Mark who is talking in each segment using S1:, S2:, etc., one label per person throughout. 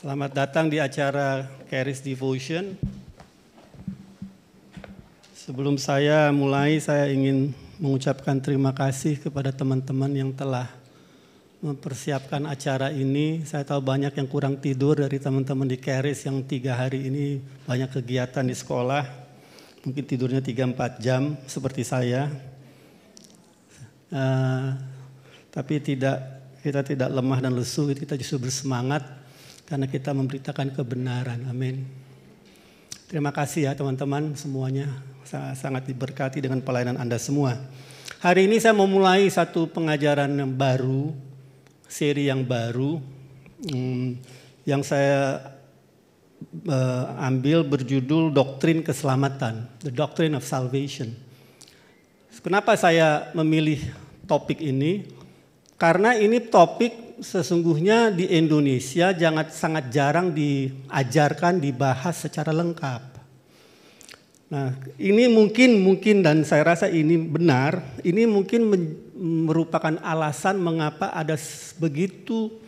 S1: Selamat datang di acara Charis Devotion. Sebelum saya mulai, saya ingin mengucapkan terima kasih kepada teman-teman yang telah mempersiapkan acara ini. Saya tahu banyak yang kurang tidur dari teman-teman di Charis yang 3 hari ini banyak kegiatan di sekolah. Mungkin tidurnya 3-4 jam seperti saya. Tapi kita tidak lemah dan lesu, kita justru bersemangat karena kita memberitakan kebenaran. Amin. Terima kasih ya teman-teman semuanya. Saya sangat diberkati dengan pelayanan Anda semua. Hari ini saya mau mulai satu pengajaran yang baru, seri yang baru, yang saya ambil berjudul Doktrin Keselamatan, The Doctrine of Salvation. Kenapa saya memilih topik ini? Karena ini topik sesungguhnya di Indonesia sangat jarang diajarkan, dibahas secara lengkap. Nah, ini mungkin dan saya rasa ini benar, ini mungkin merupakan alasan mengapa ada begitu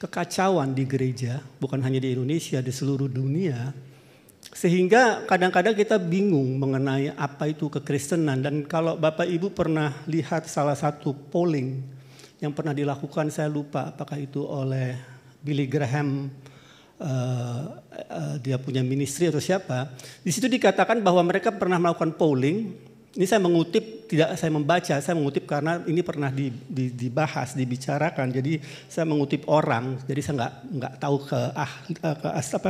S1: kekacauan di gereja, bukan hanya di Indonesia, di seluruh dunia. Sehingga kadang-kadang kita bingung mengenai apa itu kekristenan. Dan kalau Bapak Ibu pernah lihat salah satu polling yang pernah dilakukan, saya lupa apakah itu oleh Billy Graham, dia punya ministry atau siapa. Di situ dikatakan bahwa mereka pernah melakukan polling. Ini saya mengutip, tidak saya membaca, saya mengutip karena ini pernah dibahas, dibicarakan. Jadi saya mengutip orang, jadi saya nggak tahu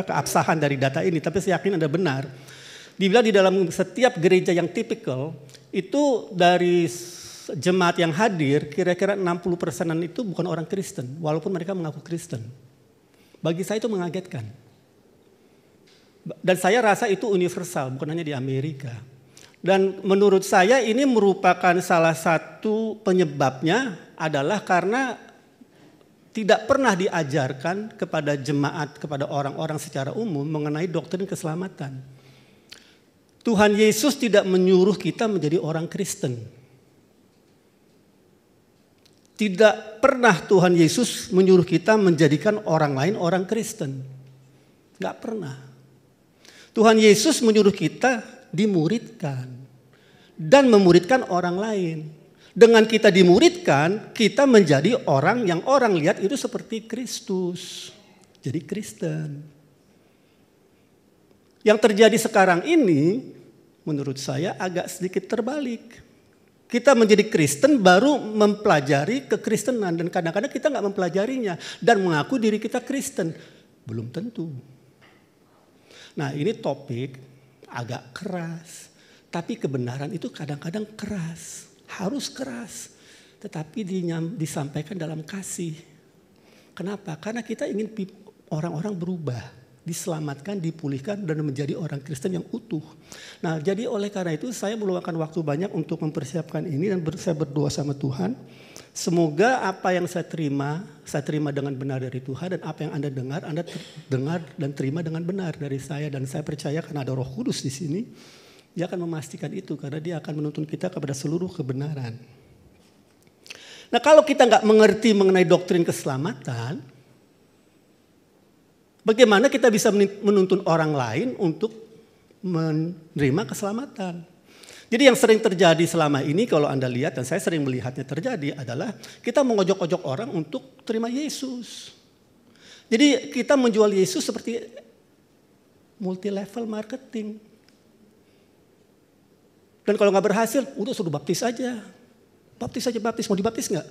S1: keabsahan dari data ini, tapi saya yakin ada benar. Dibilang di dalam setiap gereja yang tipikal itu dari jemaat yang hadir kira-kira 60%-an itu bukan orang Kristen, walaupun mereka mengaku Kristen. Bagi saya itu mengagetkan. Dan saya rasa itu universal, bukan hanya di Amerika. Dan menurut saya ini merupakan salah satu penyebabnya adalah karena tidak pernah diajarkan kepada jemaat, kepada orang-orang secara umum mengenai doktrin keselamatan. Tuhan Yesus tidak menyuruh kita menjadi orang Kristen. Tidak pernah Tuhan Yesus menyuruh kita menjadikan orang lain orang Kristen. Gak pernah. Tuhan Yesus menyuruh kita dimuridkan. Dan memuridkan orang lain. Dengan kita dimuridkan, kita menjadi orang yang orang lihat itu seperti Kristus. Jadi Kristen. Yang terjadi sekarang ini, menurut saya agak sedikit terbalik. Kita menjadi Kristen baru mempelajari kekristenan. Dan kadang-kadang kita gak mempelajarinya. Dan mengaku diri kita Kristen. Belum tentu. Nah, ini topik agak keras. Tapi kebenaran itu kadang-kadang keras. Harus keras. Tetapi disampaikan dalam kasih. Kenapa? Karena kita ingin orang-orang berubah. Diselamatkan, dipulihkan, dan menjadi orang Kristen yang utuh. Nah, jadi oleh karena itu saya meluangkan waktu banyak untuk mempersiapkan ini dan saya berdoa sama Tuhan. Semoga apa yang saya terima dengan benar dari Tuhan, dan apa yang Anda dengar dan terima dengan benar dari saya. Dan saya percaya karena ada Roh Kudus di sini, Dia akan memastikan itu karena Dia akan menuntun kita kepada seluruh kebenaran. Nah, kalau kita nggak mengerti mengenai doktrin keselamatan, bagaimana kita bisa menuntun orang lain untuk menerima keselamatan? Jadi yang sering terjadi selama ini kalau Anda lihat, dan saya sering melihatnya terjadi adalah kita mengojok-ojok orang untuk terima Yesus. Jadi kita menjual Yesus seperti multi level marketing. Dan kalau nggak berhasil, udah suruh baptis aja. Baptis aja, baptis. Mau dibaptis nggak?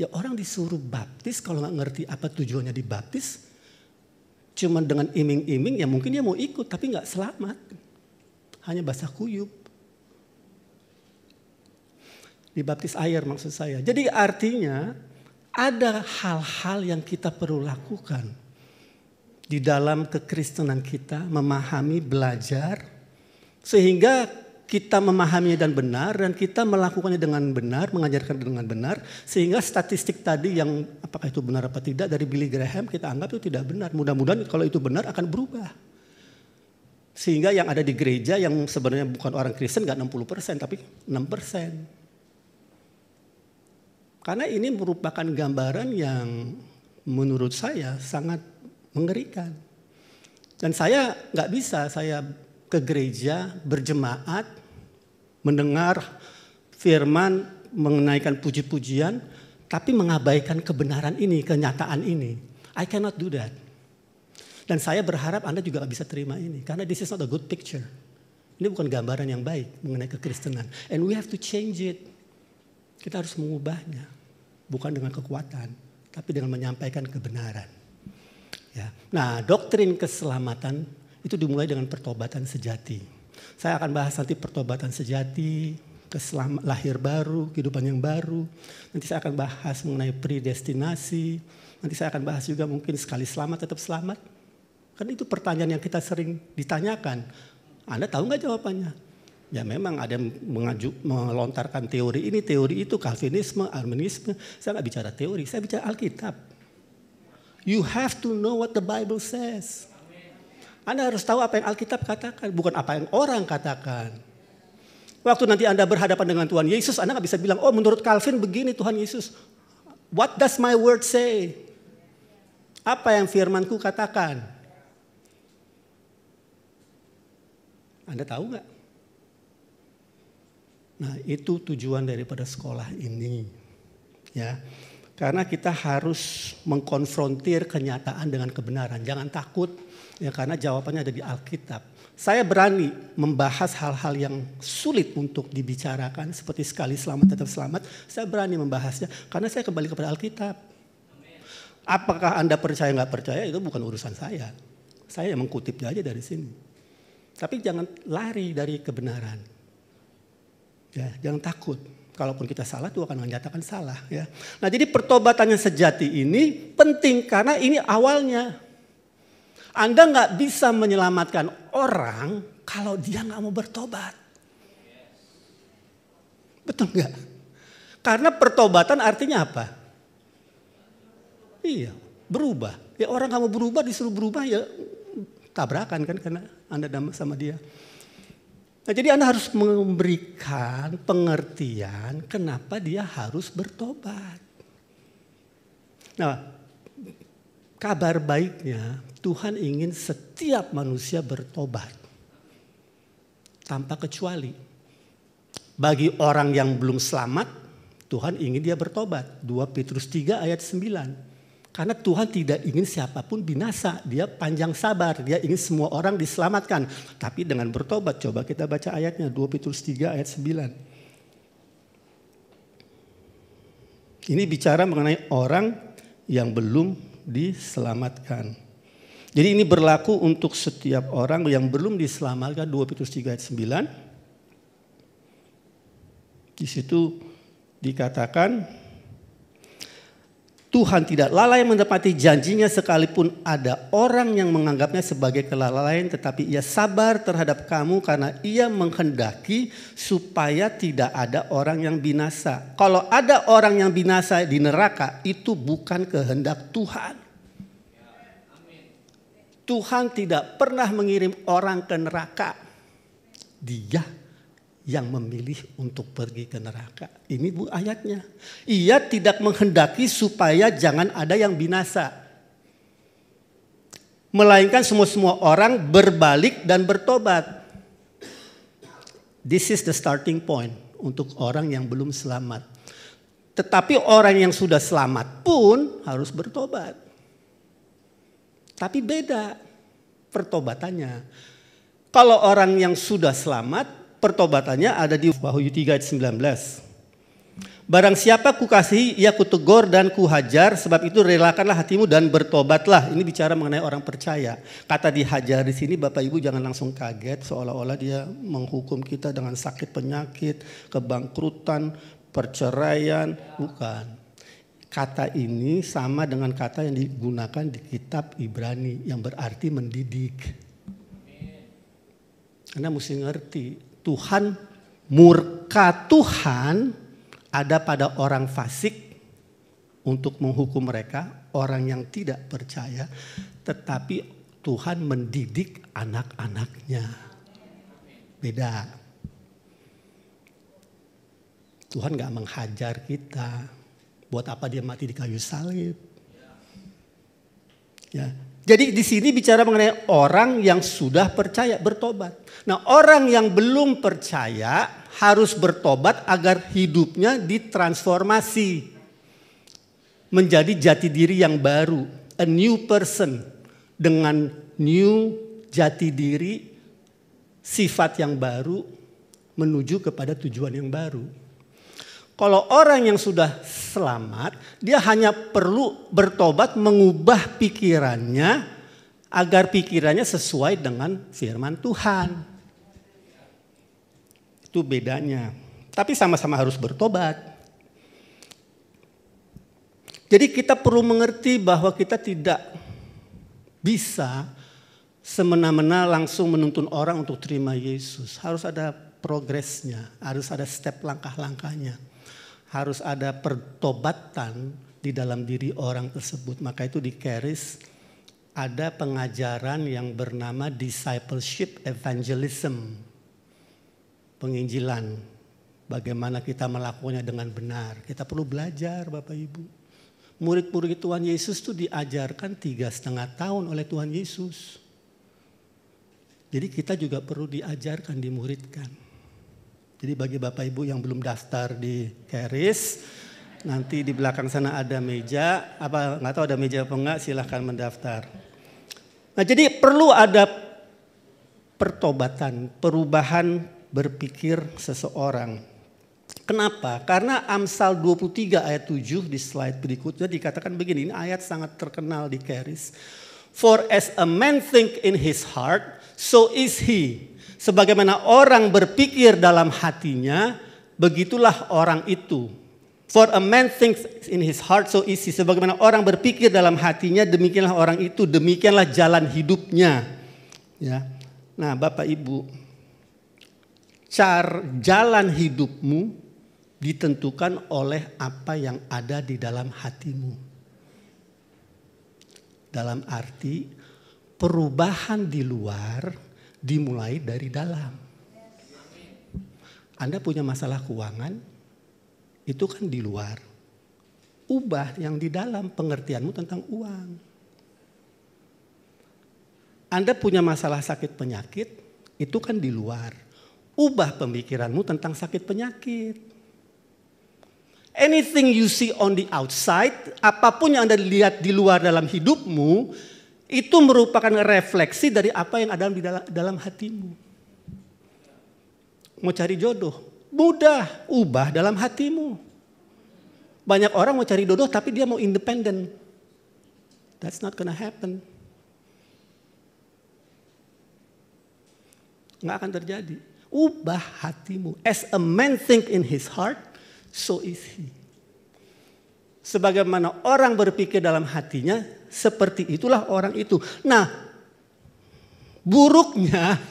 S1: Ya orang disuruh baptis kalau nggak ngerti apa tujuannya dibaptis. Cuman dengan iming-iming ya mungkin dia mau ikut tapi nggak selamat. Hanya basah kuyup. Dibaptis air maksud saya. Jadi artinya ada hal-hal yang kita perlu lakukan. Di dalam kekristenan kita memahami, belajar. Sehingga kita memahaminya dan benar dan kita melakukannya dengan benar, mengajarkan dengan benar. Sehingga statistik tadi yang apakah itu benar apa tidak dari Billy Graham kita anggap itu tidak benar. Mudah-mudahan kalau itu benar akan berubah. Sehingga yang ada di gereja yang sebenarnya bukan orang Kristen gak 60% tapi 6%. Karena ini merupakan gambaran yang menurut saya sangat Mengerikan. Dan saya nggak bisa, saya ke gereja berjemaat, mendengar firman, mengenaikan puji-pujian, tapi mengabaikan kebenaran ini, kenyataan ini. I cannot do that. Dan saya berharap Anda juga bisa terima ini. Karena this is not a good picture. Ini bukan gambaran yang baik mengenai kekristenan. And we have to change it. Kita harus mengubahnya. Bukan dengan kekuatan, tapi dengan menyampaikan kebenaran. Ya. Nah, doktrin keselamatan itu dimulai dengan pertobatan sejati. Saya akan bahas nanti pertobatan sejati, lahir baru, kehidupan yang baru. Nanti saya akan bahas mengenai predestinasi. Nanti saya akan bahas juga mungkin sekali selamat tetap selamat. Kan itu pertanyaan yang kita sering ditanyakan. Anda tahu nggak jawabannya? Ya memang ada yang melontarkan teori ini, teori itu, Calvinisme, Arminianisme. Saya nggak bicara teori, saya bicara Alkitab. You have to know what the Bible says. Anda harus tahu apa yang Alkitab katakan, bukan apa yang orang katakan. Waktu nanti Anda berhadapan dengan Tuhan Yesus, Anda nggak bisa bilang, oh menurut Calvin begini Tuhan Yesus. What does my word say? Apa yang firmanku katakan? Anda tahu nggak? Nah itu tujuan daripada sekolah ini. Ya, karena kita harus mengkonfrontir kenyataan dengan kebenaran. Jangan takut, ya karena jawabannya ada di Alkitab. Saya berani membahas hal-hal yang sulit untuk dibicarakan seperti sekali selamat tetap selamat. Saya berani membahasnya karena saya kembali kepada Alkitab. Apakah Anda percaya nggak percaya itu bukan urusan saya. Saya yang mengkutipnya aja dari sini. Tapi jangan lari dari kebenaran. Ya, jangan takut. Kalaupun kita salah, Tuhan akan menyatakan salah. Ya. Nah, jadi pertobatan yang sejati ini penting karena ini awalnya. Anda nggak bisa menyelamatkan orang kalau dia nggak mau bertobat. Betul nggak? Karena pertobatan artinya apa? Iya, berubah. Ya orang nggak mau berubah disuruh berubah ya tabrakan kan karena Anda sama dia. Nah, jadi Anda harus memberikan pengertian kenapa dia harus bertobat. Nah, kabar baiknya Tuhan ingin setiap manusia bertobat. Tanpa kecuali. Bagi orang yang belum selamat, Tuhan ingin dia bertobat. 2 Petrus 3 ayat 9. Karena Tuhan tidak ingin siapapun binasa. Dia panjang sabar. Dia ingin semua orang diselamatkan. Tapi dengan bertobat. Coba kita baca ayatnya. 2 Petrus 3 ayat 9. Ini bicara mengenai orang yang belum diselamatkan. Jadi ini berlaku untuk setiap orang yang belum diselamatkan. 2 Petrus 3 ayat 9. Di situ dikatakan Tuhan tidak lalai menepati janjinya sekalipun ada orang yang menganggapnya sebagai kelalaian, tetapi ia sabar terhadap kamu karena ia menghendaki supaya tidak ada orang yang binasa. Kalau ada orang yang binasa di neraka itu bukan kehendak Tuhan. Tuhan tidak pernah mengirim orang ke neraka. Dia yang memilih untuk pergi ke neraka. Ini bu ayatnya. Ia tidak menghendaki supaya jangan ada yang binasa. Melainkan semua orang berbalik dan bertobat. This is the starting point untuk orang yang belum selamat. Tetapi orang yang sudah selamat pun harus bertobat. Tapi beda pertobatannya. Kalau orang yang sudah selamat, pertobatannya ada di Wahyu 3 ayat 19. Barang siapa kukasihi, ia kutegur dan kuhajar, sebab itu relakanlah hatimu dan bertobatlah. Ini bicara mengenai orang percaya. Kata dihajar di sini Bapak Ibu jangan langsung kaget seolah-olah dia menghukum kita dengan sakit penyakit, kebangkrutan, perceraian. Bukan. Kata ini sama dengan kata yang digunakan di kitab Ibrani yang berarti mendidik. Anda mesti ngerti. Tuhan, murka Tuhan ada pada orang fasik untuk menghukum mereka, orang yang tidak percaya. Tetapi Tuhan mendidik anak-anaknya. Beda. Tuhan gak menghajar kita. Buat apa dia mati di kayu salib? Ya, Jadi di sini bicara mengenai orang yang sudah percaya bertobat. Nah, orang yang belum percaya harus bertobat agar hidupnya ditransformasi menjadi jati diri yang baru, a new person dengan new jati diri, sifat yang baru menuju kepada tujuan yang baru. Kalau orang yang sudah selamat, dia hanya perlu bertobat mengubah pikirannya agar pikirannya sesuai dengan firman Tuhan. Itu bedanya. Tapi sama-sama harus bertobat. Jadi kita perlu mengerti bahwa kita tidak bisa semena-mena langsung menuntun orang untuk terima Yesus. Harus ada progresnya, harus ada step langkah-langkahnya. Harus ada pertobatan di dalam diri orang tersebut. Maka itu di Charis ada pengajaran yang bernama discipleship evangelism. Penginjilan. Bagaimana kita melakukannya dengan benar. Kita perlu belajar Bapak Ibu. Murid-murid Tuhan Yesus itu diajarkan 3,5 tahun oleh Tuhan Yesus. Jadi kita juga perlu diajarkan, dimuridkan. Jadi bagi Bapak Ibu yang belum daftar di Charis, nanti di belakang sana ada meja, nggak tahu ada meja apa enggak, silahkan mendaftar. Nah, jadi perlu ada pertobatan, perubahan berpikir seseorang. Kenapa? Karena Amsal 23 ayat 7 di slide berikutnya dikatakan begini, ini ayat sangat terkenal di Charis. For as a man think in his heart, so is he. Sebagaimana orang berpikir dalam hatinya, begitulah orang itu. For a man thinks in his heart, so is he. Sebagaimana orang berpikir dalam hatinya, demikianlah orang itu. Demikianlah jalan hidupnya. Ya. Nah, Bapak Ibu, jalan hidupmu ditentukan oleh apa yang ada di dalam hatimu. Dalam arti perubahan di luar dimulai dari dalam. Anda punya masalah keuangan, itu kan di luar. Ubah yang di dalam pengertianmu tentang uang. Anda punya masalah sakit penyakit, itu kan di luar. Ubah pemikiranmu tentang sakit penyakit. Anything you see on the outside, apapun yang Anda lihat di luar dalam hidupmu, itu merupakan refleksi dari apa yang ada di dalam hatimu. Mau cari jodoh, mudah, ubah dalam hatimu. Banyak orang mau cari jodoh tapi dia mau independen. That's not gonna happen. Nggak akan terjadi. Ubah hatimu. As a man think in his heart, so is he. Sebagaimana orang berpikir dalam hatinya, seperti itulah orang itu. Nah, buruknya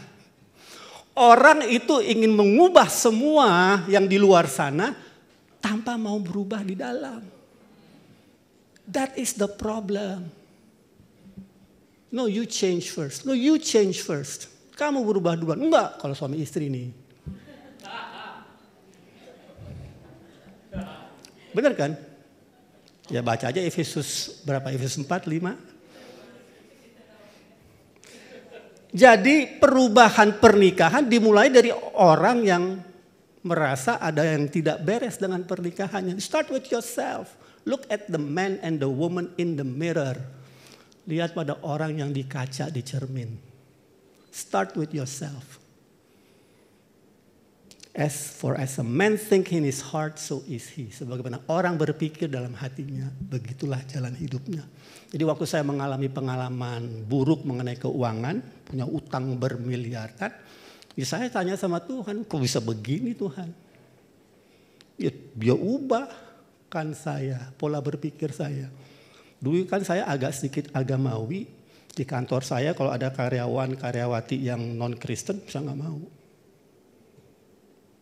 S1: orang itu ingin mengubah semua yang di luar sana tanpa mau berubah di dalam. That is the problem. No, you change first. No, you change first. Kamu berubah duluan. Enggak, kalau suami istri nih. Benar kan? Ya baca aja Efesus berapa? Efesus 4, 5. Jadi perubahan pernikahan dimulai dari orang yang merasa ada yang tidak beres dengan pernikahannya. Start with yourself. Look at the man and the woman in the mirror. Lihat pada orang yang di kaca, di cermin. Start with yourself. As a man think in his heart, so is he. Sebagaimana orang berpikir dalam hatinya, begitulah jalan hidupnya. Jadi waktu saya mengalami pengalaman buruk mengenai keuangan, punya utang bermiliaran, ya saya tanya sama Tuhan, kok bisa begini Tuhan? Ya, dia ubahkan saya, pola berpikir saya. Dulu kan saya agak sedikit agamawi, di kantor saya kalau ada karyawati yang non-Kristen, saya nggak mau.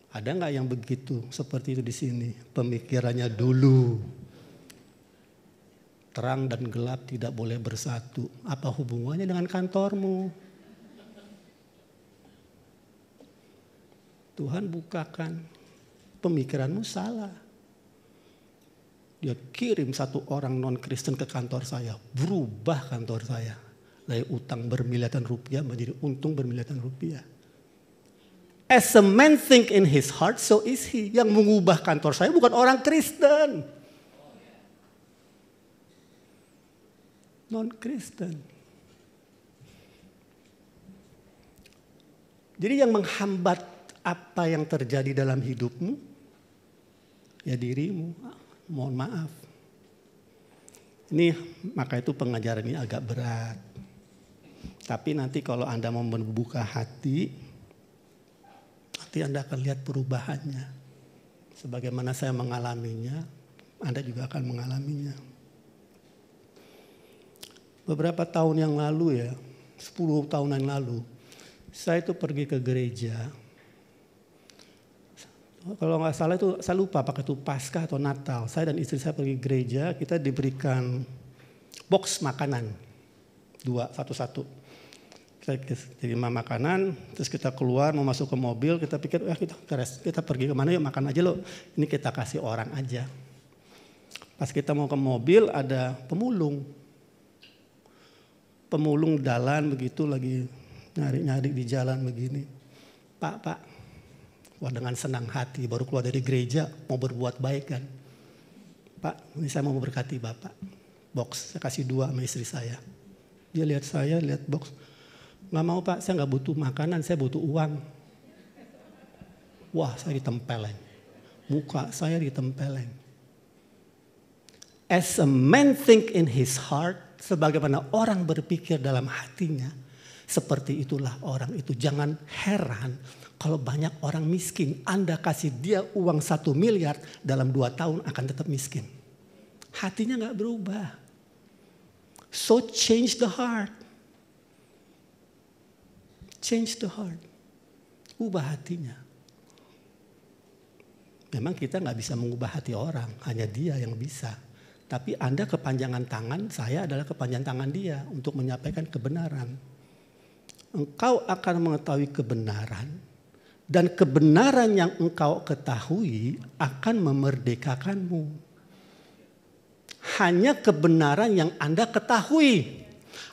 S1: Ada nggak yang begitu seperti itu di sini? Pemikirannya dulu. Terang dan gelap tidak boleh bersatu. Apa hubungannya dengan kantormu? Tuhan bukakan. Pemikiranmu salah. Dia kirim satu orang non-Kristen ke kantor saya. Berubah kantor saya. Dari utang bermiliaran rupiah menjadi untung bermiliaran rupiah. As a man think in his heart, so is he. Yang mengubah kantor saya bukan orang Kristen. Non-Kristen. Jadi yang menghambat apa yang terjadi dalam hidupmu, ya dirimu. Mohon maaf. Ini maka itu pengajaran ini agak berat. Tapi nanti kalau Anda mau membuka hati, nanti Anda akan lihat perubahannya. Sebagaimana saya mengalaminya, Anda juga akan mengalaminya. Beberapa tahun yang lalu ya, 10 tahun yang lalu, saya itu pergi ke gereja. Kalau nggak salah itu, saya lupa apakah itu Paskah atau Natal. Saya dan istri saya pergi gereja, kita diberikan box makanan. 2, satu-satu. Kita terima makanan, terus kita keluar mau masuk ke mobil, kita pikir kita pergi kemana yuk makan aja lo. Ini kita kasih orang aja. Pas kita mau ke mobil ada pemulung. Pemulung jalan begitu lagi nyari-nyari di jalan begini. Pak. Wah dengan senang hati baru keluar dari gereja mau berbuat baik kan. Pak ini saya mau memberkati Bapak. Box saya kasih 2 sama istri saya. Dia lihat saya lihat box. Nggak mau Pak, saya nggak butuh makanan, saya butuh uang. Wah, saya ditempeleng. Muka saya ditempeleng. As a man think in his heart, sebagaimana orang berpikir dalam hatinya, seperti itulah orang itu. Jangan heran kalau banyak orang miskin, Anda kasih dia uang 1 miliar, dalam 2 tahun akan tetap miskin. Hatinya nggak berubah. So change the heart. Change the heart. Ubah hatinya. Memang kita nggak bisa mengubah hati orang, hanya dia yang bisa. Tapi Anda kepanjangan tangan, saya adalah kepanjangan tangan dia untuk menyampaikan kebenaran. Engkau akan mengetahui kebenaran dan kebenaran yang engkau ketahui akan memerdekakanmu. Hanya kebenaran yang Anda ketahui.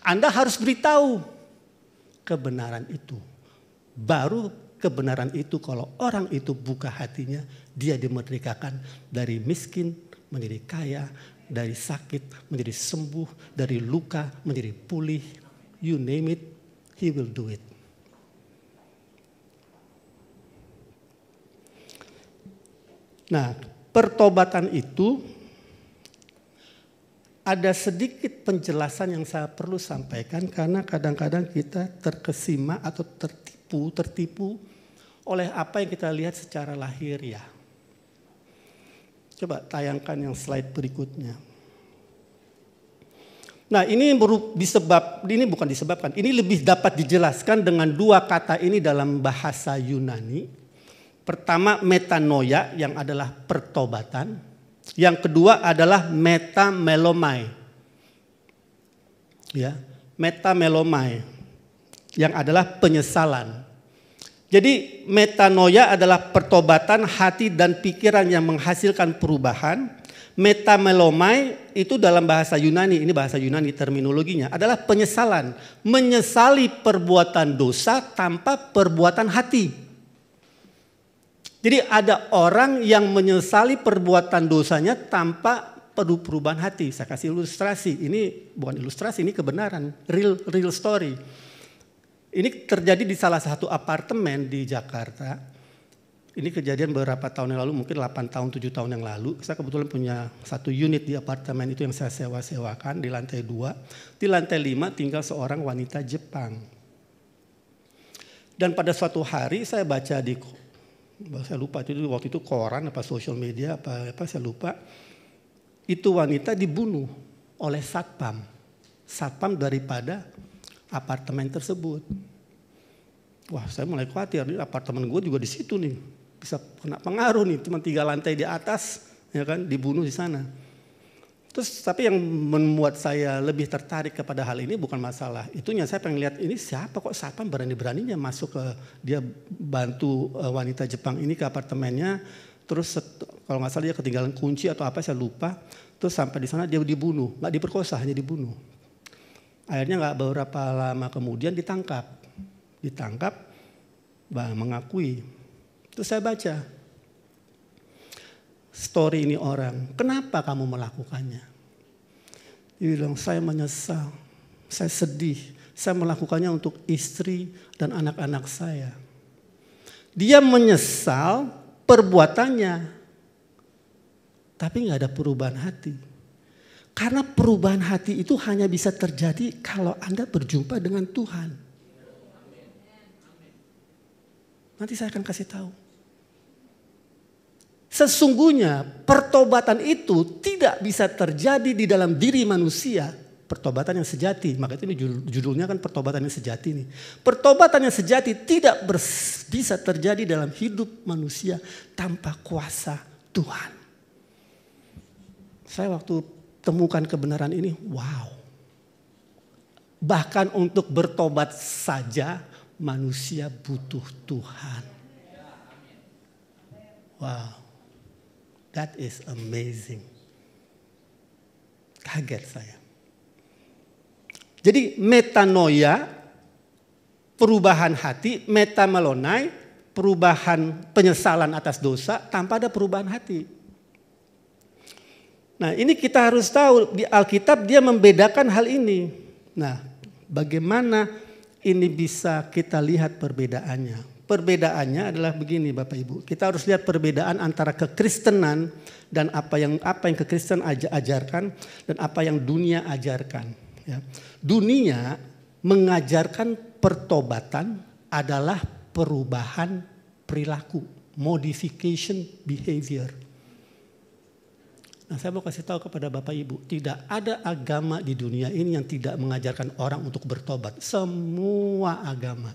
S1: Anda harus beritahu kebenaran itu. Baru kebenaran itu kalau orang itu buka hatinya, dia dimerdekakan dari miskin menjadi kaya, dari sakit menjadi sembuh, dari luka menjadi pulih. You name it, he will do it. Nah, pertobatan itu ada sedikit penjelasan yang saya perlu sampaikan karena kadang-kadang kita terkesima atau tertipu oleh apa yang kita lihat secara lahiriah. Coba tayangkan yang slide berikutnya. Nah ini bukan disebabkan, ini lebih dapat dijelaskan dengan 2 kata ini dalam bahasa Yunani. Pertama metanoia yang adalah pertobatan. Yang kedua adalah metamelomai. Ya, metamelomai yang adalah penyesalan. Jadi metanoia adalah pertobatan hati dan pikiran yang menghasilkan perubahan. Metamelomai itu dalam bahasa Yunani, ini bahasa Yunani terminologinya, adalah penyesalan. Menyesali perbuatan dosa tanpa perbuatan hati. Jadi ada orang yang menyesali perbuatan dosanya tanpa perubahan hati. Saya kasih ilustrasi, ini bukan ilustrasi, ini kebenaran, real story. Ini terjadi di salah satu apartemen di Jakarta. Ini kejadian beberapa tahun yang lalu, mungkin 8 tahun, 7 tahun yang lalu. Saya kebetulan punya 1 unit di apartemen itu yang saya sewa-sewakan di lantai 2. Di lantai 5 tinggal seorang wanita Jepang. Dan pada suatu hari saya baca saya lupa itu waktu itu koran apa sosial media apa saya lupa. Itu wanita dibunuh oleh satpam daripada apartemen tersebut. Wah, saya mulai khawatir, apartemen gue juga di situ nih, bisa kena pengaruh nih, cuma 3 lantai di atas, ya kan, dibunuh di sana. Terus tapi yang membuat saya lebih tertarik kepada hal ini bukan masalah itunya, saya pengen lihat ini siapa kok satpam berani-beraninya masuk ke dia bantu wanita Jepang ini ke apartemennya, terus kalau nggak salah dia ketinggalan kunci atau apa saya lupa, terus sampai di sana dia dibunuh, nggak diperkosa hanya dibunuh. Akhirnya nggak beberapa lama kemudian ditangkap, mengakui. Terus saya baca story ini orang, kenapa kamu melakukannya? Dia bilang, saya menyesal, saya sedih, saya melakukannya untuk istri dan anak-anak saya. Dia menyesal perbuatannya, tapi nggak ada perubahan hati. Karena perubahan hati itu hanya bisa terjadi kalau Anda berjumpa dengan Tuhan. Nanti saya akan kasih tahu. Sesungguhnya pertobatan itu tidak bisa terjadi di dalam diri manusia. Pertobatan yang sejati. Maka itu ini judulnya kan pertobatan yang sejati nih. Pertobatan yang sejati tidak bisa terjadi dalam hidup manusia tanpa kuasa Tuhan. Saya waktu temukan kebenaran ini, wow. Bahkan untuk bertobat saja manusia butuh Tuhan. Wow, that is amazing. Kaget saya. Jadi metanoia, perubahan hati, metamelonai, perubahan penyesalan atas dosa tanpa ada perubahan hati. Nah, ini kita harus tahu di Alkitab dia membedakan hal ini. Nah, bagaimana ini bisa kita lihat perbedaannya? Perbedaannya adalah begini Bapak Ibu. Kita harus lihat perbedaan antara kekristenan dan apa yang kekristenan ajarkan dan apa yang dunia ajarkan. Ya. Dunia mengajarkan pertobatan adalah perubahan perilaku, modification behavior. Nah, saya mau kasih tahu kepada Bapak Ibu, tidak ada agama di dunia ini yang tidak mengajarkan orang untuk bertobat. Semua agama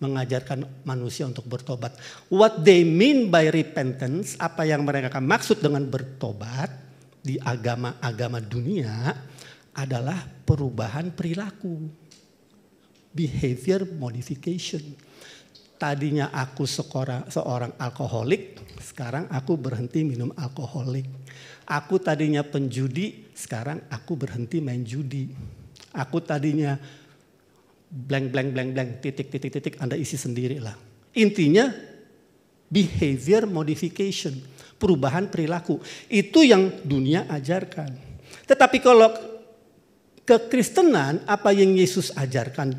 S1: mengajarkan manusia untuk bertobat. What they mean by repentance, apa yang mereka maksud dengan bertobat di agama-agama dunia adalah perubahan perilaku. Behavior modification. Tadinya aku seorang alkoholik, sekarang aku berhenti minum alkoholik. Aku tadinya penjudi, sekarang aku berhenti main judi. Aku tadinya blank, titik, Anda isi sendiri lah. Intinya behavior modification, perubahan perilaku. Itu yang dunia ajarkan. Tetapi kalau kekristenan, apa yang Yesus ajarkan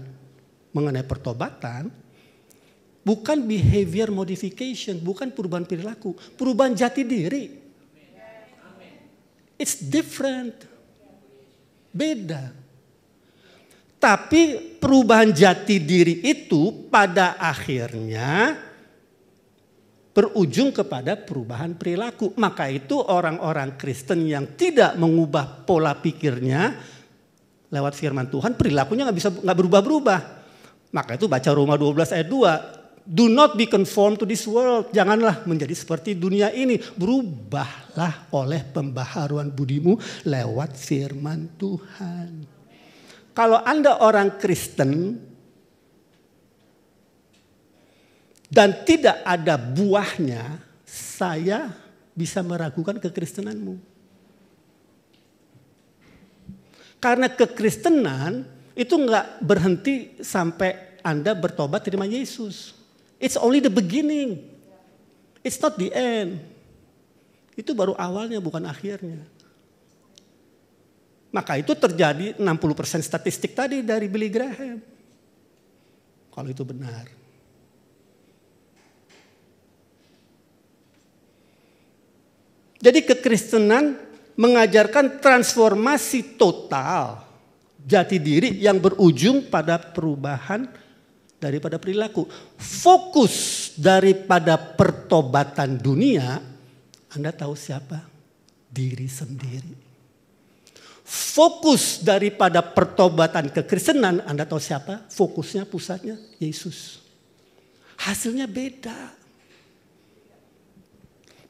S1: mengenai pertobatan, bukan behavior modification, bukan perubahan perilaku, perubahan jati diri. It's different. Beda. Tapi perubahan jati diri itu pada akhirnya berujung kepada perubahan perilaku. Maka itu orang-orang Kristen yang tidak mengubah pola pikirnya lewat firman Tuhan, perilakunya nggak berubah-berubah. Maka itu baca Roma 12 ayat 2. Do not be conformed to this world. Janganlah menjadi seperti dunia ini. Berubahlah oleh pembaharuan budimu lewat firman Tuhan. Kalau Anda orang Kristen dan tidak ada buahnya, saya bisa meragukan kekristenanmu. Karena kekristenan itu nggak berhenti sampai Anda bertobat terima Yesus. It's only the beginning. It's not the end. Itu baru awalnya bukan akhirnya. Maka itu terjadi 60% statistik tadi dari Billy Graham. Kalau itu benar. Jadi kekristenan mengajarkan transformasi total jati diri yang berujung pada perubahan daripada perilaku. Fokus daripada pertobatan dunia, Anda tahu siapa? Diri sendiri. Fokus daripada pertobatan kekristenan, Anda tahu siapa? Fokusnya, pusatnya Yesus. Hasilnya beda.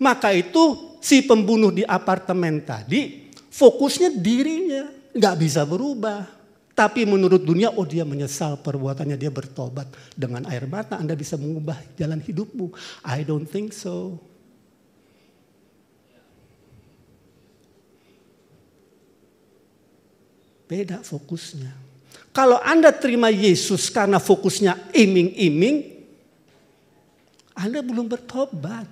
S1: Maka itu si pembunuh di apartemen tadi, fokusnya dirinya, nggak bisa berubah. Tapi menurut dunia, oh dia menyesal perbuatannya, dia bertobat. Dengan air mata Anda bisa mengubah jalan hidupmu. I don't think so. Beda fokusnya. Kalau Anda terima Yesus karena fokusnya iming-iming, Anda belum bertobat.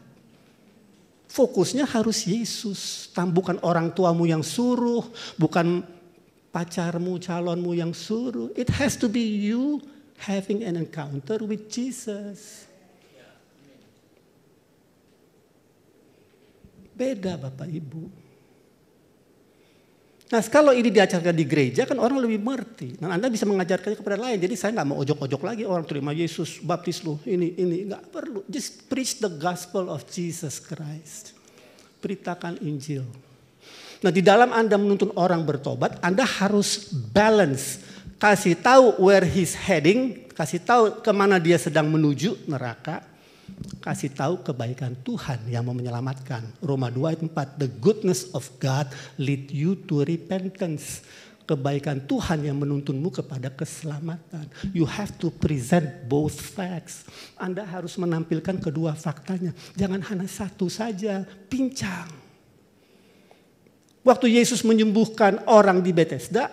S1: Fokusnya harus Yesus. Bukan orang tuamu yang suruh, bukan pacarmu, calonmu yang suruh. It has to be you having an encounter with Jesus. Beda Bapak Ibu. Nah kalau ini diajarkan di gereja kan orang lebih mengerti. Nah Anda bisa mengajarkannya kepada lain. Jadi saya nggak mau ojok-ojok lagi orang terima Yesus, baptis lu, ini. Nggak perlu. Just preach the gospel of Jesus Christ. Beritakan Injil. Nah di dalam Anda menuntun orang bertobat, Anda harus balance. Kasih tahu where he's heading, kasih tahu kemana dia sedang menuju, neraka. Kasih tahu kebaikan Tuhan yang mau menyelamatkan. Roma 2 ayat 4. The goodness of God lead you to repentance. Kebaikan Tuhan yang menuntunmu kepada keselamatan. You have to present both facts. Anda harus menampilkan kedua faktanya. Jangan hanya satu saja. Pincang. Waktu Yesus menyembuhkan orang di Bethesda,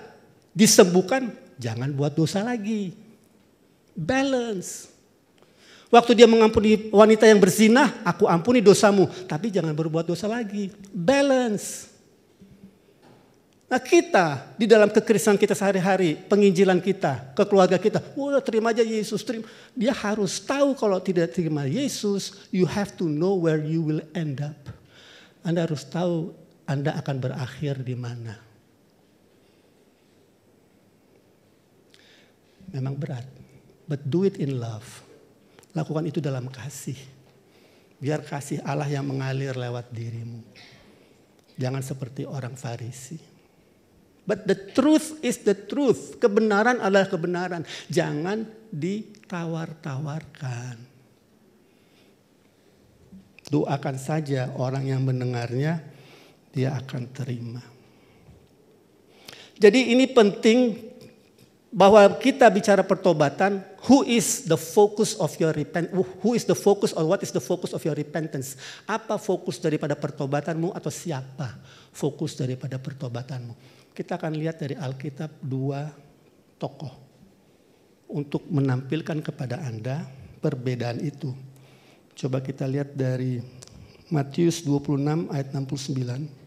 S1: disembuhkan, jangan buat dosa lagi. Balance. Waktu dia mengampuni wanita yang berzina, aku ampuni dosamu. Tapi jangan berbuat dosa lagi. Balance. Nah kita di dalam kekristenan kita sehari-hari, penginjilan kita, ke keluarga kita. Terima aja Yesus. Terima. Dia harus tahu kalau tidak terima Yesus, you have to know where you will end up. Anda harus tahu Anda akan berakhir di mana. Memang berat. But do it in love. Lakukan itu dalam kasih. Biar kasih Allah yang mengalir lewat dirimu. Jangan seperti orang Farisi. But the truth is the truth. Kebenaran adalah kebenaran. Jangan ditawar-tawarkan. Doakan saja orang yang mendengarnya, dia akan terima. Jadi ini penting. Bahwa kita bicara pertobatan, who is the focus of your repentance? Who is the focus or what is the focus of your repentance? Apa fokus daripada pertobatanmu atau siapa fokus daripada pertobatanmu? Kita akan lihat dari Alkitab 2 tokoh untuk menampilkan kepada Anda perbedaan itu. Coba kita lihat dari Matius 26 ayat 69.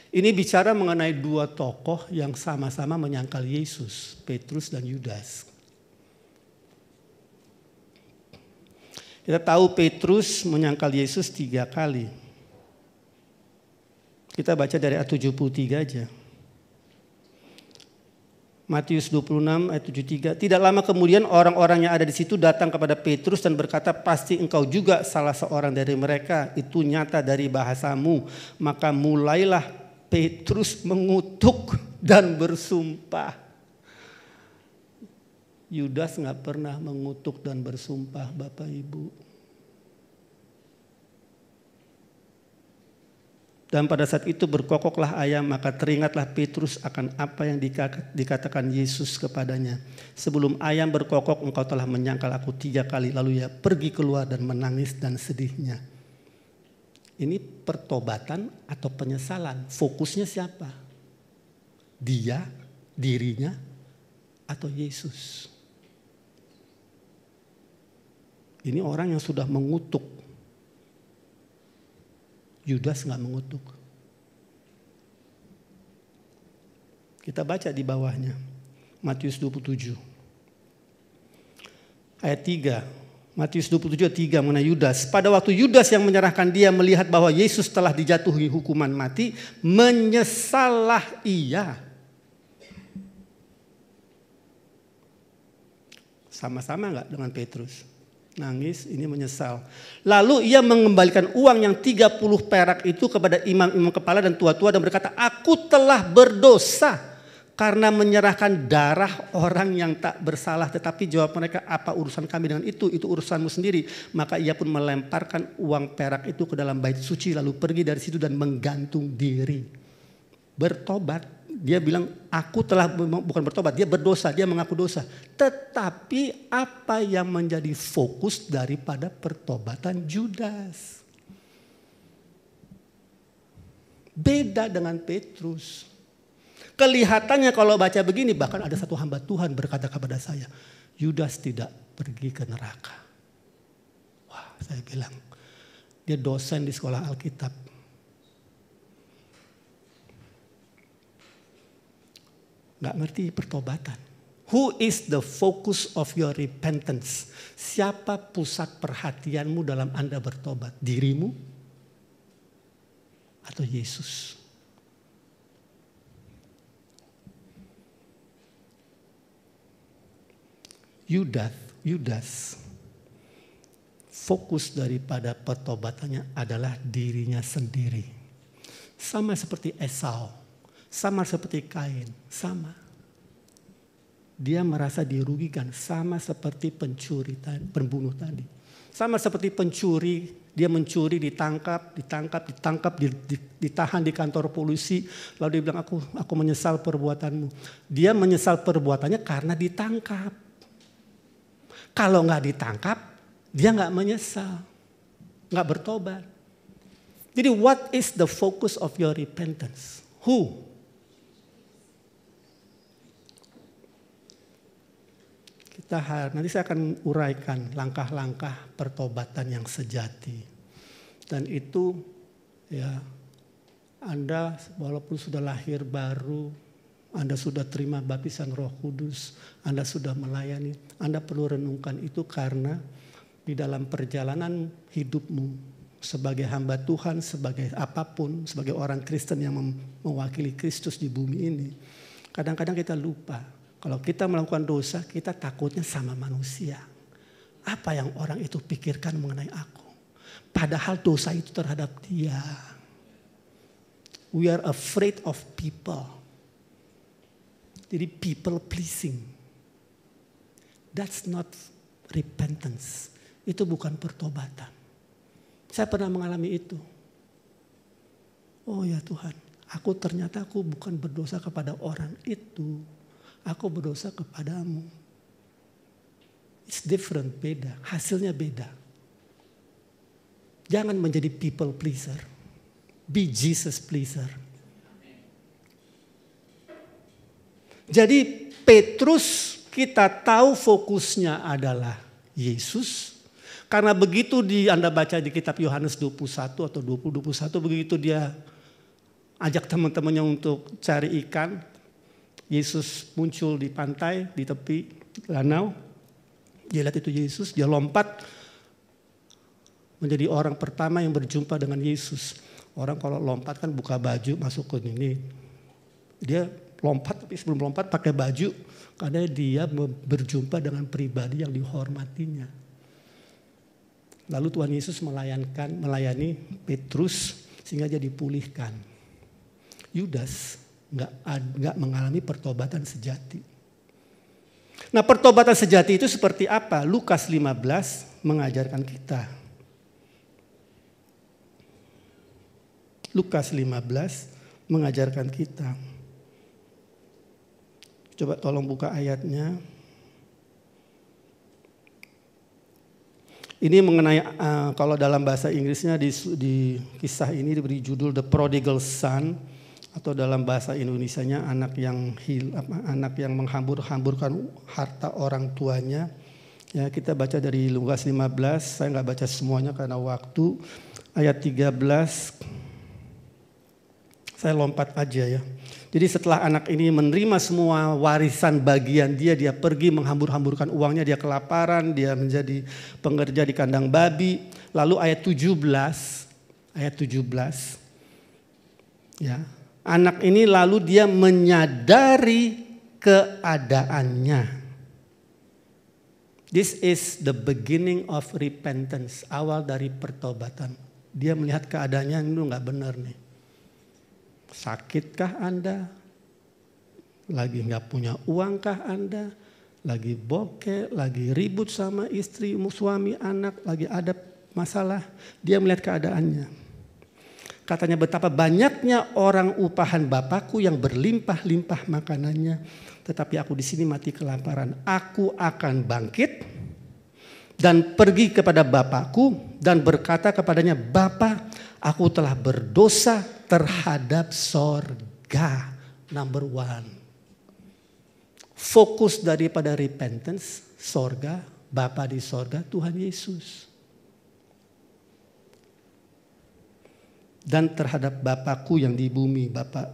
S1: Ini bicara mengenai dua tokoh yang sama-sama menyangkal Yesus, Petrus dan Yudas. Kita tahu Petrus menyangkal Yesus 3 kali. Kita baca dari ayat 73 aja. Matius 26 ayat 73. Tidak lama kemudian orang-orang yang ada di situ datang kepada Petrus dan berkata, pasti engkau juga salah seorang dari mereka. Itu nyata dari bahasamu. Maka mulailah Petrus mengutuk dan bersumpah. Yudas gak pernah mengutuk dan bersumpah Bapak Ibu. Dan pada saat itu berkokoklah ayam, maka teringatlah Petrus akan apa yang dikatakan Yesus kepadanya. Sebelum ayam berkokok engkau telah menyangkal aku 3 kali. Lalu ia pergi keluar dan menangis dan sedihnya. Ini pertobatan atau penyesalan? Fokusnya siapa? Dia, dirinya, atau Yesus? Ini orang yang sudah mengutuk. Yudas nggak mengutuk. Kita baca di bawahnya. Matius 27. Ayat 3. Matius 27:3 mengenai Yudas. Pada waktu Yudas yang menyerahkan dia melihat bahwa Yesus telah dijatuhi hukuman mati, menyesallah ia. Sama-sama enggak dengan Petrus? Nangis, ini menyesal. Lalu ia mengembalikan uang yang 30 perak itu kepada imam-imam kepala dan tua-tua dan berkata, aku telah berdosa karena menyerahkan darah orang yang tak bersalah. Tetapi jawab mereka, apa urusan kami dengan itu? Itu urusanmu sendiri. Maka ia pun melemparkan uang perak itu ke dalam bait suci. Lalu pergi dari situ dan menggantung diri. Bertobat Dia bilang, aku telah bukan bertobat, dia berdosa, dia mengaku dosa. Tetapi apa yang menjadi fokus daripada pertobatan Judas? Beda dengan Petrus. Kelihatannya kalau baca begini, bahkan ada satu hamba Tuhan berkata kepada saya, Yudas tidak pergi ke neraka. Wah, saya bilang, dia dosen di sekolah Alkitab. Gak ngerti pertobatan. Who is the focus of your repentance? Siapa pusat perhatianmu dalam Anda bertobat? Dirimu? Atau Yesus? Yudas, fokus daripada pertobatannya adalah dirinya sendiri. Sama seperti Esau. Sama seperti Kain, sama. Dia merasa dirugikan, sama seperti pembunuh tadi. Sama seperti pencuri, dia mencuri, ditangkap, ditahan di kantor polisi. Lalu dia bilang, aku menyesal perbuatanmu. Dia menyesal perbuatannya karena ditangkap. Kalau nggak ditangkap, dia nggak menyesal, nggak bertobat. Jadi what is the focus of your repentance? Who? Nanti saya akan uraikan langkah-langkah pertobatan yang sejati. Dan itu ya, Anda walaupun sudah lahir baru, Anda sudah terima baptisan Roh Kudus, Anda sudah melayani, Anda perlu renungkan itu karena di dalam perjalanan hidupmu sebagai hamba Tuhan, sebagai apapun, sebagai orang Kristen yang mewakili Kristus di bumi ini, kadang-kadang kita lupa. Kalau kita melakukan dosa, kita takutnya sama manusia. Apa yang orang itu pikirkan mengenai aku? Padahal dosa itu terhadap dia. We are afraid of people. Jadi people pleasing. That's not repentance. Itu bukan pertobatan. Saya pernah mengalami itu. Oh ya Tuhan, ternyata aku bukan berdosa kepada orang itu. Aku berdosa kepadamu. It's different, beda. Hasilnya beda. Jangan menjadi people pleaser. Be Jesus pleaser. Jadi Petrus kita tahu fokusnya adalah Yesus. Karena begitu Anda baca di kitab Yohanes 21 atau 20-21, begitu dia ajak teman-temannya untuk cari ikan. Yesus muncul di pantai, di tepi danau. Dia lihat itu Yesus, dia lompat menjadi orang pertama yang berjumpa dengan Yesus. Orang kalau lompat kan buka baju masuk ke ini. Dia lompat, tapi sebelum lompat pakai baju karena dia berjumpa dengan pribadi yang dihormatinya. Lalu Tuhan Yesus melayani Petrus sehingga dia dipulihkan. Yudas nggak mengalami pertobatan sejati. Nah, pertobatan sejati itu seperti apa? Lukas 15 mengajarkan kita. Lukas 15 mengajarkan kita. Coba tolong buka ayatnya. Ini mengenai kalau dalam bahasa Inggrisnya di kisah ini diberi judul The Prodigal Son. Atau dalam bahasa Indonesianya anak yang menghambur-hamburkan harta orang tuanya. Ya, kita baca dari Lukas 15, saya nggak baca semuanya karena waktu. Ayat 13, saya lompat aja ya. Jadi setelah anak ini menerima semua warisan bagian dia pergi menghambur-hamburkan uangnya, dia kelaparan, dia menjadi pengerja di kandang babi. Lalu ayat 17, ya. Anak ini lalu dia menyadari keadaannya. This is the beginning of repentance, awal dari pertobatan. Dia melihat keadaannya itu nggak benar nih. Sakitkah Anda? Lagi nggak punya uangkah Anda? Lagi bokeh, lagi ribut sama istri, suami, anak, lagi ada masalah. Dia melihat keadaannya. Katanya betapa banyaknya orang upahan Bapakku yang berlimpah-limpah makanannya. Tetapi aku di sini mati kelaparan. Aku akan bangkit dan pergi kepada Bapakku dan berkata kepadanya, Bapa, aku telah berdosa terhadap sorga. Number one. Fokus daripada repentance, sorga, Bapa di sorga, Tuhan Yesus. Dan terhadap Bapakku yang di bumi, Bapa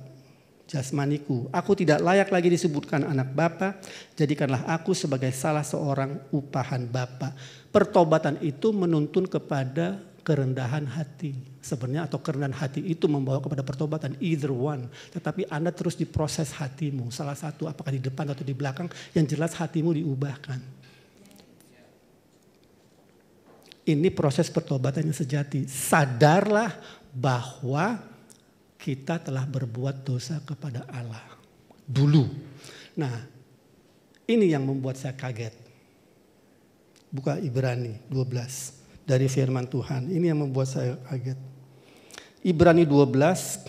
S1: jasmaniku. Aku tidak layak lagi disebutkan anak Bapa, jadikanlah aku sebagai salah seorang upahan Bapa. Pertobatan itu menuntun kepada kerendahan hati. Sebenarnya atau kerendahan hati itu membawa kepada pertobatan, either one. Tetapi Anda terus diproses hatimu, salah satu apakah di depan atau di belakang, yang jelas hatimu diubahkan. Ini proses pertobatan yang sejati. Sadarlah bahwa kita telah berbuat dosa kepada Allah dulu. Nah, ini yang membuat saya kaget. Buka Ibrani 12 dari firman Tuhan. Ini yang membuat saya kaget. Ibrani 12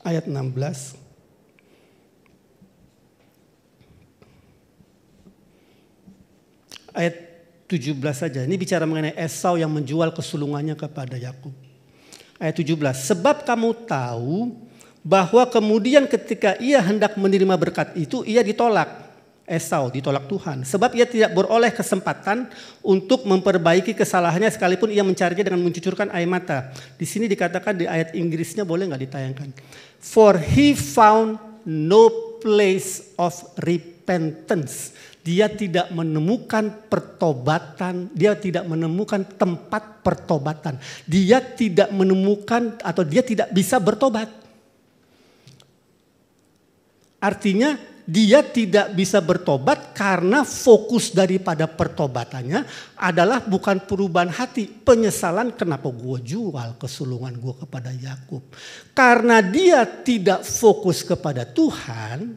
S1: ayat 16. Ayat 17 saja. Ini bicara mengenai Esau yang menjual kesulungannya kepada Yakub. Ayat 17. Sebab kamu tahu bahwa kemudian ketika ia hendak menerima berkat itu, ia ditolak. Esau ditolak Tuhan. Sebab ia tidak beroleh kesempatan untuk memperbaiki kesalahannya sekalipun ia mencarinya dengan mencucurkan air mata. Di sini dikatakan di ayat Inggrisnya, boleh nggak ditayangkan? For he found no place of repentance. Dia tidak menemukan pertobatan, dia tidak menemukan tempat pertobatan. Dia tidak menemukan atau dia tidak bisa bertobat. Artinya dia tidak bisa bertobat karena fokus daripada pertobatannya adalah bukan perubahan hati. Penyesalan kenapa gue jual kesulungan gue kepada Yakub. Karena dia tidak fokus kepada Tuhan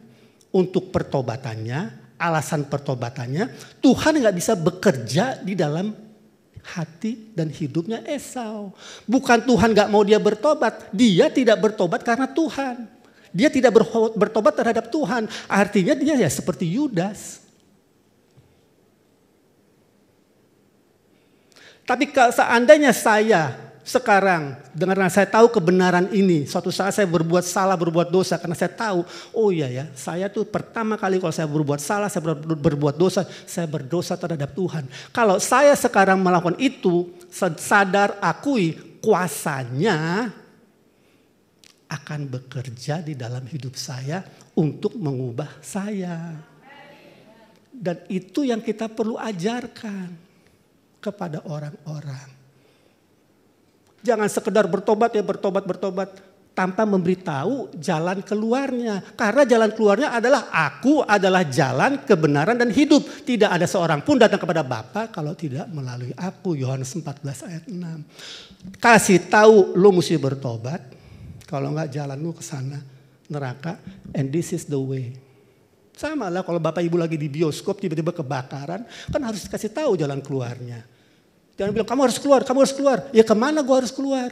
S1: untuk pertobatannya. Alasan pertobatannya, Tuhan nggak bisa bekerja di dalam hati dan hidupnya Esau. Bukan Tuhan nggak mau dia bertobat, dia tidak bertobat karena Tuhan. Dia tidak bertobat terhadap Tuhan, artinya dia ya seperti Yudas. Tapi kalau seandainya saya sekarang dengan saya tahu kebenaran ini, suatu saat saya berbuat salah, berbuat dosa karena saya tahu, oh iya ya, saya tuh pertama kali kalau saya berbuat salah, saya berbuat dosa, saya berdosa terhadap Tuhan. Kalau saya sekarang melakukan itu, sadar akui kuasanya akan bekerja di dalam hidup saya untuk mengubah saya. Dan itu yang kita perlu ajarkan kepada orang-orang. Jangan sekedar bertobat ya bertobat tanpa memberitahu jalan keluarnya. Karena jalan keluarnya adalah aku adalah jalan kebenaran dan hidup. Tidak ada seorang pun datang kepada Bapa kalau tidak melalui aku. Yohanes 14 ayat 6. Kasih tahu lo mesti bertobat. Kalau enggak jalan lo ke sana neraka, and this is the way. Sama lah kalau Bapak Ibu lagi di bioskop tiba-tiba kebakaran, kan harus dikasih tahu jalan keluarnya. Jangan bilang kamu harus keluar. Ya kemana gue harus keluar?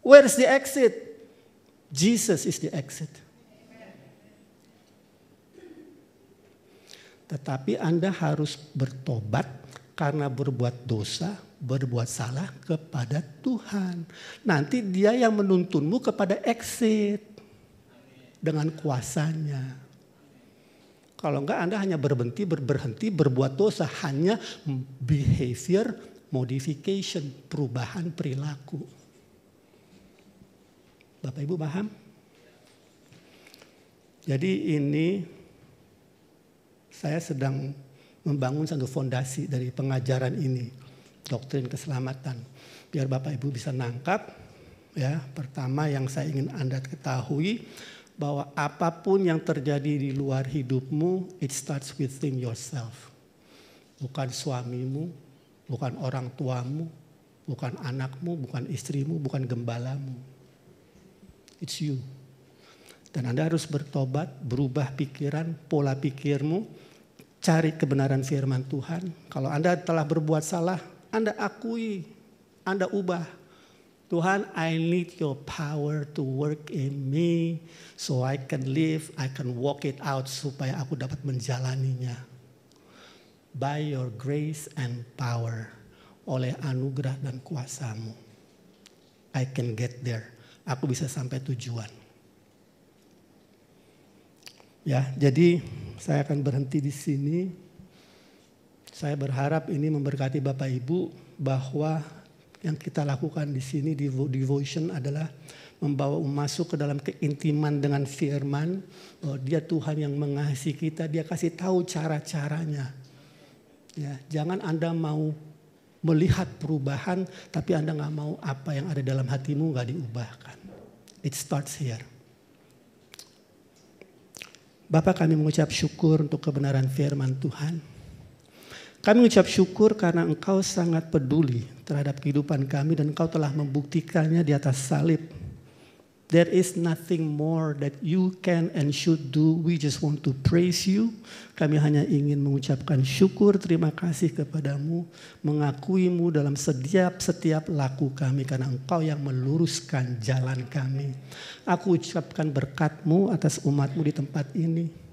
S1: Where is the exit? Jesus is the exit. Tetapi Anda harus bertobat karena berbuat dosa, berbuat salah kepada Tuhan. Nanti dia yang menuntunmu kepada exit dengan kuasanya. Kalau enggak Anda hanya berhenti berbuat dosa, hanya behavior modification, perubahan perilaku. Bapak Ibu paham? Jadi ini saya sedang membangun satu fondasi dari pengajaran ini, doktrin keselamatan. Biar Bapak Ibu bisa nangkap, ya. Pertama yang saya ingin Anda ketahui bahwa apapun yang terjadi di luar hidupmu, it starts within yourself. Bukan suamimu, bukan orang tuamu, bukan anakmu, bukan istrimu, bukan gembalamu. It's you. Dan Anda harus bertobat, berubah pikiran, pola pikirmu. cari kebenaran firman Tuhan. Kalau Anda telah berbuat salah, Anda akui, Anda ubah. Tuhan, I need your power to work in me so I can live, I can walk it out supaya aku dapat menjalaninya. By your grace and power, oleh anugerah dan kuasa-Mu, I can get there. Aku bisa sampai tujuan. Ya, jadi saya akan berhenti di sini. Saya berharap ini memberkati Bapak Ibu bahwa yang kita lakukan di sini di devotion adalah membawa masuk ke dalam keintiman dengan firman. Bahwa Dia Tuhan yang mengasihi kita, Dia kasih tahu cara-caranya. Ya, jangan Anda mau melihat perubahan, tapi Anda nggak mau apa yang ada dalam hatimu nggak diubahkan. It starts here. Bapak, kami mengucap syukur untuk kebenaran firman Tuhan. Kami mengucap syukur karena Engkau sangat peduli terhadap kehidupan kami dan Engkau telah membuktikannya di atas salib. There is nothing more that you can and should do. We just want to praise you. Kami hanya ingin mengucapkan syukur, terima kasih kepadamu, mengakuimu dalam setiap laku kami karena Engkau yang meluruskan jalan kami. Aku ucapkan berkat-Mu atas umat-Mu di tempat ini.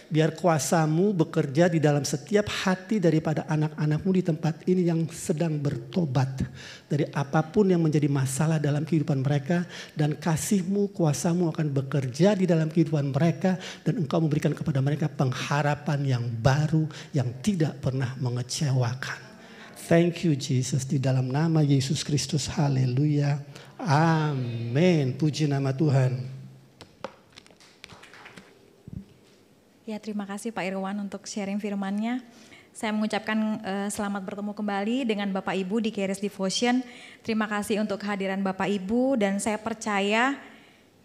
S1: Biar kuasa-Mu bekerja di dalam setiap hati daripada anak-anak-Mu di tempat ini yang sedang bertobat dari apapun yang menjadi masalah dalam kehidupan mereka. Dan kasih-Mu, kuasa-Mu akan bekerja di dalam kehidupan mereka. Dan Engkau memberikan kepada mereka pengharapan yang baru yang tidak pernah mengecewakan. Thank you Jesus, di dalam nama Yesus Kristus, haleluya, amin. Puji nama Tuhan.
S2: Ya, terima kasih Pak Irwan untuk sharing firman-Nya. Saya mengucapkan selamat bertemu kembali dengan Bapak Ibu di Charis Devotion. Terima kasih untuk kehadiran Bapak Ibu dan saya percaya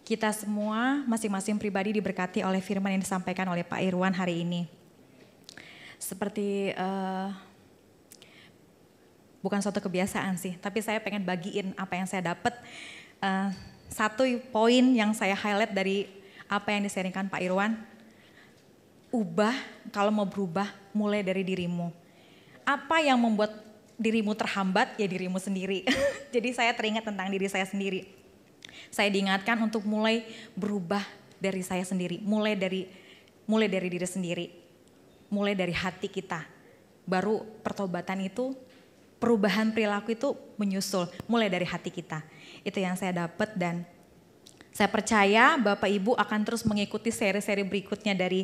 S2: kita semua masing-masing pribadi diberkati oleh firman yang disampaikan oleh Pak Irwan hari ini. Seperti bukan suatu kebiasaan sih, tapi saya pengen bagiin apa yang saya dapat. Satu poin yang saya highlight dari apa yang di-sharingkan Pak Irwan. Ubah, kalau mau berubah mulai dari dirimu. Apa yang membuat dirimu terhambat? Ya dirimu sendiri. Jadi saya teringat tentang diri saya sendiri. Saya diingatkan untuk mulai berubah dari saya sendiri. Mulai dari diri sendiri. Mulai dari hati kita. Baru pertobatan itu, perubahan perilaku itu menyusul. Mulai dari hati kita. Itu yang saya dapat dan saya percaya Bapak Ibu akan terus mengikuti seri-seri berikutnya dari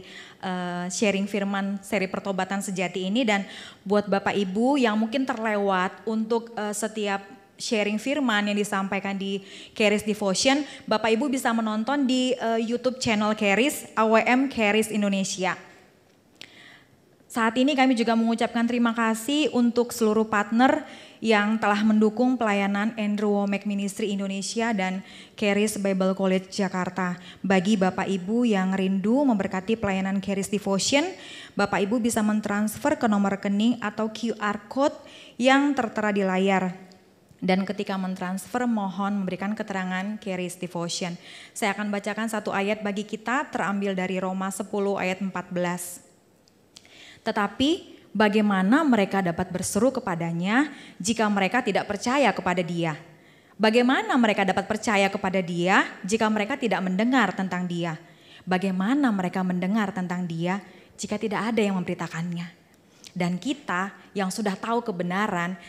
S2: sharing firman seri pertobatan sejati ini. Dan buat Bapak Ibu yang mungkin terlewat untuk setiap sharing firman yang disampaikan di Charis Devotion, Bapak Ibu bisa menonton di YouTube channel Charis, AWM Charis Indonesia. Saat ini kami juga mengucapkan terima kasih untuk seluruh partner yang telah mendukung pelayanan Andrew Wommack Ministry Indonesia dan Charis Bible College Jakarta. Bagi Bapak Ibu yang rindu memberkati pelayanan Charis Devotion, Bapak Ibu bisa mentransfer ke nomor rekening atau QR Code yang tertera di layar. Dan ketika mentransfer mohon memberikan keterangan Charis Devotion. Saya akan bacakan satu ayat bagi kita terambil dari Roma 10 ayat 14. Tetapi bagaimana mereka dapat berseru kepadanya jika mereka tidak percaya kepada Dia? Bagaimana mereka dapat percaya kepada Dia jika mereka tidak mendengar tentang Dia? Bagaimana mereka mendengar tentang Dia jika tidak ada yang memberitakannya? Dan kita yang sudah tahu kebenaran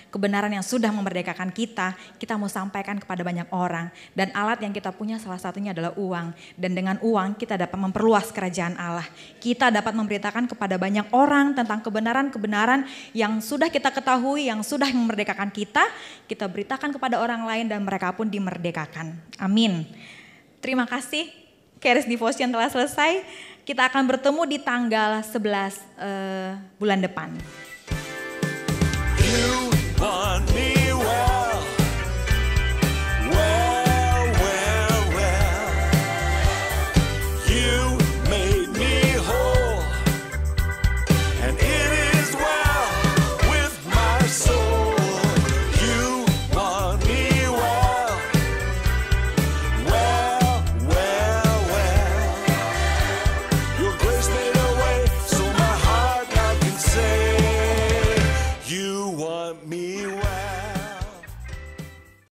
S2: yang sudah memerdekakan kita mau sampaikan kepada banyak orang. Dan alat yang kita punya salah satunya adalah uang. Dan dengan uang kita dapat memperluas kerajaan Allah. Kita dapat memberitakan kepada banyak orang tentang kebenaran-kebenaran yang sudah kita ketahui, yang sudah memerdekakan kita beritakan kepada orang lain dan mereka pun dimerdekakan. Amin. Terima kasih. Charis Devotion telah selesai. Kita akan bertemu di tanggal 11 bulan depan. You want me.